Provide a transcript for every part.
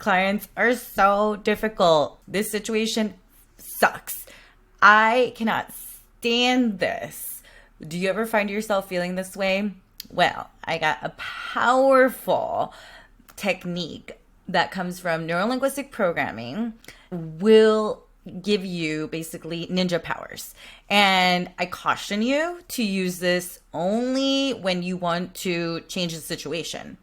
Clients are so difficult. This situation sucks. I cannot stand this. Do you ever find yourself feeling this way? Well, I got a powerful technique that comes from neurolinguistic programming, will give you basically ninja powers. And I caution you to use this only when you want to change the situation.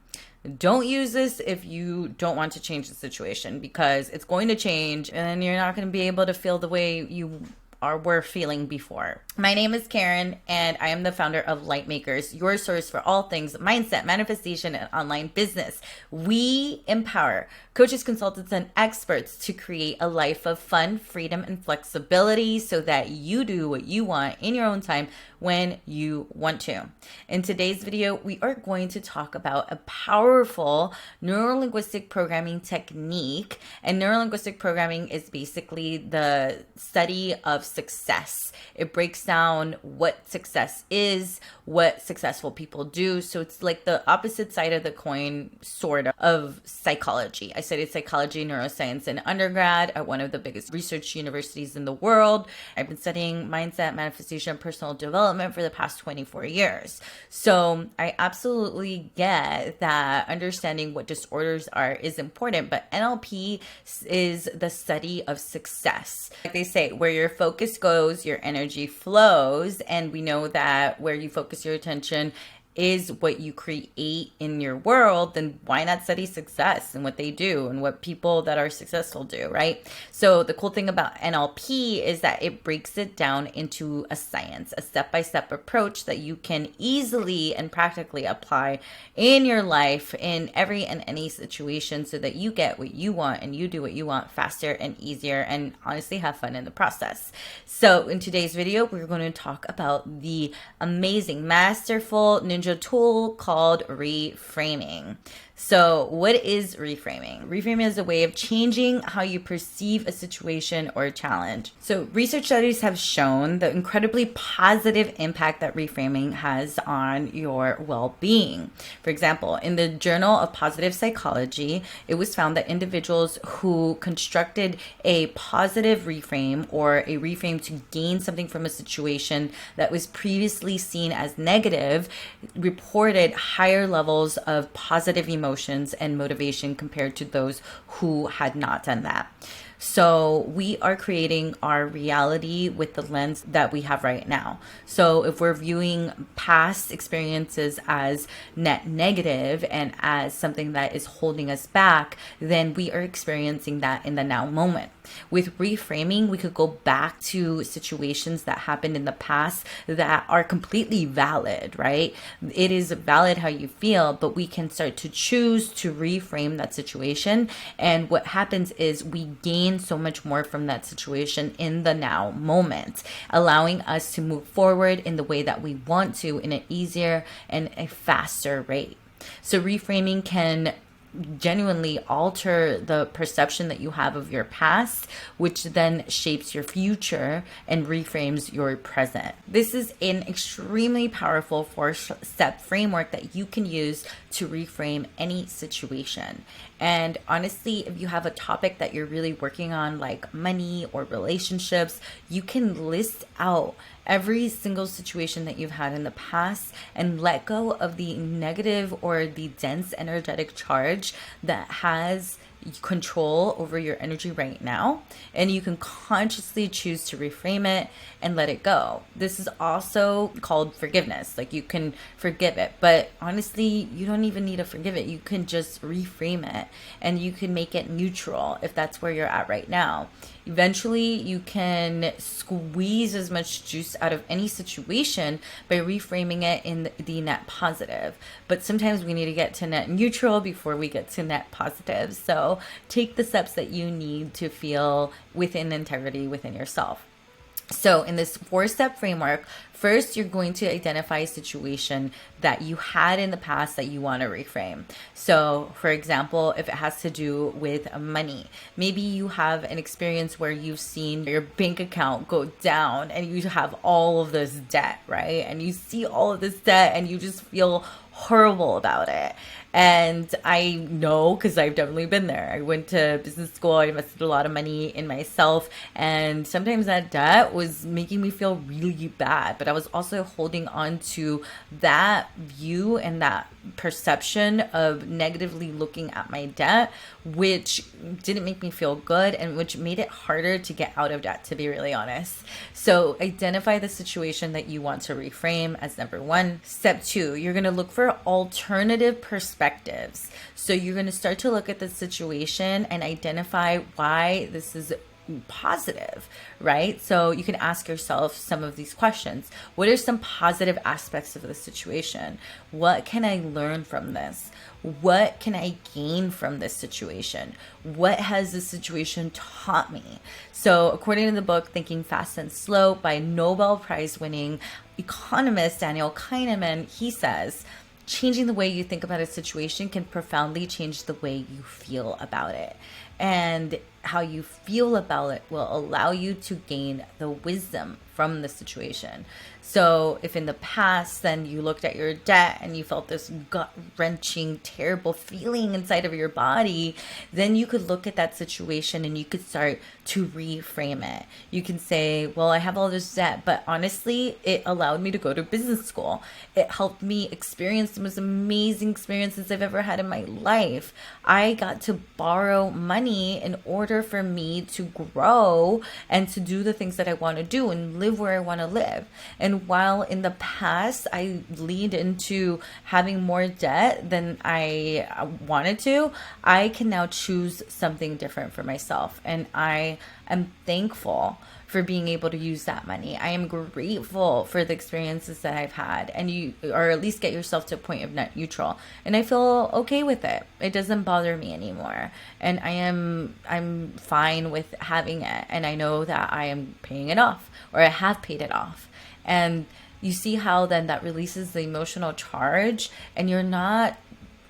Don't use this if you don't want to change the situation, because it's going to change and you're not going to be able to feel the way you were feeling before. My name is Karen, and I am the founder of Light Makers, your source for all things mindset, manifestation, and online business. We empower coaches, consultants, and experts to create a life of fun, freedom, and flexibility so that you do what you want in your own time when you want to. In today's video, we are going to talk about a powerful neurolinguistic programming technique. And neurolinguistic programming is basically the study of success. It breaks down what success is, what successful people do. So it's like the opposite side of the coin, sort of psychology. I studied psychology and neuroscience in undergrad at one of the biggest research universities in the world. I've been studying mindset, manifestation, and personal development for the past 24 years. So I absolutely get that understanding what disorders are is important, but NLP is the study of success. Like they say, where your focus goes, your energy flows. And we know that where you focus your attention is what you create in your world. Then why not study success and what they do and what people that are successful do, right? So the cool thing about NLP is that it breaks it down into a science, a step-by-step approach that you can easily and practically apply in your life in every and any situation so that you get what you want and you do what you want faster and easier and honestly have fun in the process. So in today's video, we're going to talk about the amazing, masterful ninja tool called reframing. So what is reframing? Reframing is a way of changing how you perceive a situation or a challenge. So research studies have shown the incredibly positive impact that reframing has on your well-being. For example, in the Journal of Positive Psychology, it was found that individuals who constructed a positive reframe or a reframe to gain something from a situation that was previously seen as negative reported higher levels of positive emotions and motivation compared to those who had not done that. So we are creating our reality with the lens that we have right now. So if we're viewing past experiences as net negative and as something that is holding us back, then we are experiencing that in the now moment. With reframing, we could go back to situations that happened in the past that are completely valid, right? It is valid how you feel, but we can start to choose to reframe that situation. And what happens is we gain so much more from that situation in the now moment, allowing us to move forward in the way that we want to in an easier and a faster rate. So reframing can genuinely alter the perception that you have of your past, which then shapes your future and reframes your present. This is an extremely powerful 4-step framework that you can use to reframe any situation. And honestly, if you have a topic that you're really working on, like money or relationships, you can list out every single situation that you've had in the past and let go of the negative or the dense energetic charge that has control over your energy right now, and you can consciously choose to reframe it and let it go. This is also called forgiveness. Like, you can forgive it, but honestly, you don't even need to forgive it. You can just reframe it and you can make it neutral if that's where you're at right now. Eventually, you can squeeze as much juice out of any situation by reframing it in the net positive. But sometimes we need to get to net neutral before we get to net positive. So take the steps that you need to feel within integrity within yourself. So in this 4-step framework, first, you're going to identify a situation that you had in the past that you want to reframe. So for example, if it has to do with money, maybe you have an experience where you've seen your bank account go down and you have all of this debt, right? And you see all of this debt and you just feel horrible about it. And I know because I've definitely been there. I went to business school, I invested a lot of money in myself, and sometimes that debt was making me feel really bad. But I was also holding on to that view and that perception of negatively looking at my debt, which didn't make me feel good and which made it harder to get out of debt, to be really honest. So identify the situation that you want to reframe as number one. Step two, you're going to look for alternative perspectives. So you're going to start to look at the situation and identify why this is positive, right? So you can ask yourself some of these questions. What are some positive aspects of the situation? What can I learn from this? What can I gain from this situation? What has this situation taught me? So according to the book, Thinking Fast and Slow by Nobel Prize winning economist Daniel Kahneman, he says, changing the way you think about a situation can profoundly change the way you feel about it. And how you feel about it will allow you to gain the wisdom from the situation. So if in the past, then you looked at your debt and you felt this gut-wrenching, terrible feeling inside of your body, then you could look at that situation and you could start to reframe it. You can say, well, I have all this debt, but honestly, it allowed me to go to business school. It helped me experience the most amazing experiences I've ever had in my life. I got to borrow money in order for me to grow and to do the things that I want to do and live where I want to live. And while in the past I leaned into having more debt than I wanted to, I can now choose something different for myself. And I am thankful for being able to use that money. I am grateful for the experiences that I've had, and you, or at least get yourself to a point of net neutral. And I feel okay with it. It doesn't bother me anymore. And I'm fine with having it. And I know that I am paying it off, or I have paid it off. And you see how then that releases the emotional charge, and you're not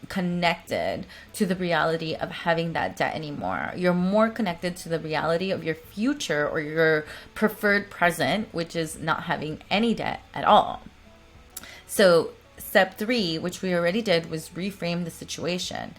connected to the reality of having that debt anymore. You're more connected to the reality of your future or your preferred present, which is not having any debt at all. So step 3, which we already did, was reframe the situation.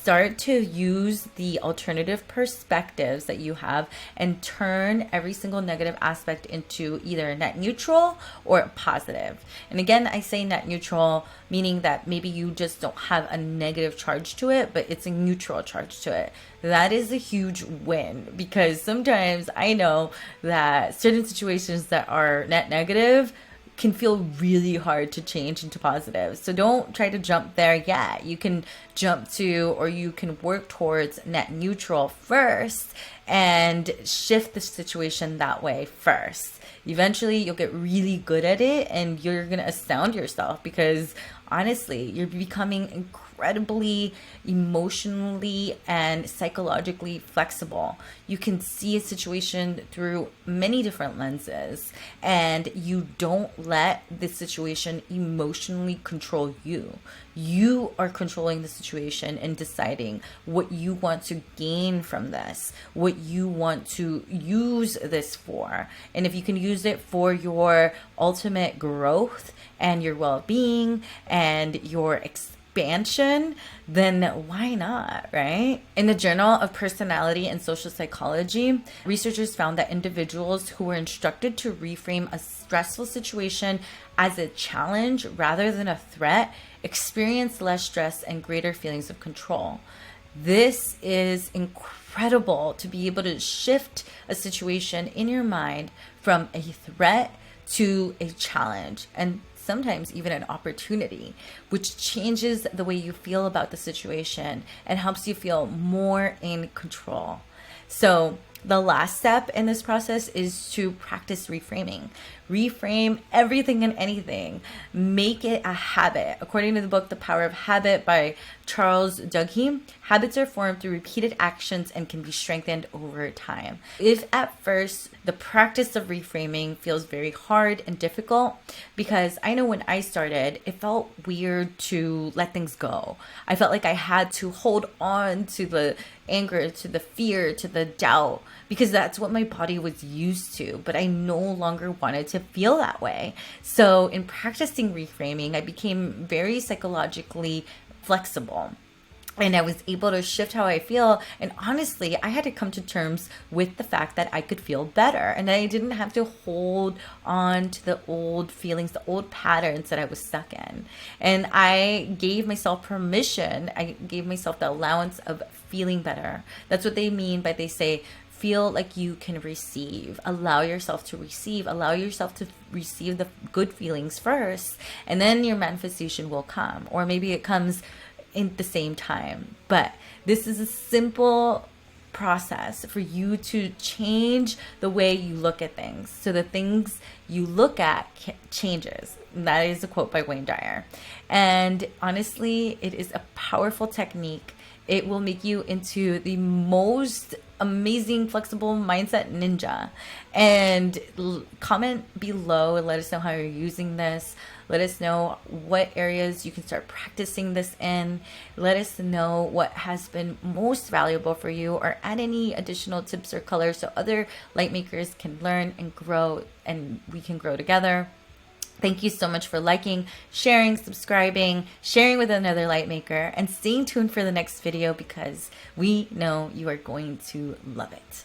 Start to use the alternative perspectives that you have and turn every single negative aspect into either net neutral or positive. And again, I say net neutral, meaning that maybe you just don't have a negative charge to it, but it's a neutral charge to it. That is a huge win, because sometimes I know that certain situations that are net negative can feel really hard to change into positive. So don't try to jump there yet. You can jump to, or you can work towards net neutral first and shift the situation that way first. Eventually you'll get really good at it and you're going to astound yourself, because honestly, you're becoming incredibly emotionally and psychologically flexible. You can see a situation through many different lenses, and you don't let the situation emotionally control you. You are controlling the situation and deciding what you want to gain from this, what you want to use this for. And if you can use it for your ultimate growth and your well-being and your expansion, then why not, right? In the Journal of Personality and Social Psychology, researchers found that individuals who were instructed to reframe a stressful situation as a challenge rather than a threat experienced less stress and greater feelings of control. This is incredible, to be able to shift a situation in your mind from a threat to a challenge, and sometimes even an opportunity, which changes the way you feel about the situation and helps you feel more in control. So the last step in this process is to practice reframing. Reframe everything and anything. Make it a habit. According to the book, The Power of Habit by Charles Duhigg, habits are formed through repeated actions and can be strengthened over time. If at first the practice of reframing feels very hard and difficult, because I know when I started, it felt weird to let things go. I felt like I had to hold on to the anger, to the fear, to the doubt, because that's what my body was used to, but I no longer wanted to feel that way. So in practicing reframing, I became very psychologically flexible. And I was able to shift how I feel. And honestly, I had to come to terms with the fact that I could feel better. And I didn't have to hold on to the old feelings, the old patterns that I was stuck in. And I gave myself permission. I gave myself the allowance of feeling better. That's what they mean by they say, feel like you can receive. Allow yourself to receive. Allow yourself to receive the good feelings first. And then your manifestation will come. Or maybe it comes in the same time. But this is a simple process for you to change the way you look at things. So the things you look at changes. And that is a quote by Wayne Dyer. And honestly, it is a powerful technique. It will make you into the most amazing flexible mindset ninja. And comment below and let us know how you're using this. Let us know what areas you can start practicing this in. Let us know what has been most valuable for you, or add any additional tips or colors so other light makers can learn and grow, and we can grow together. Thank you so much for liking, sharing, subscribing, sharing with another light maker, and staying tuned for the next video because we know you are going to love it.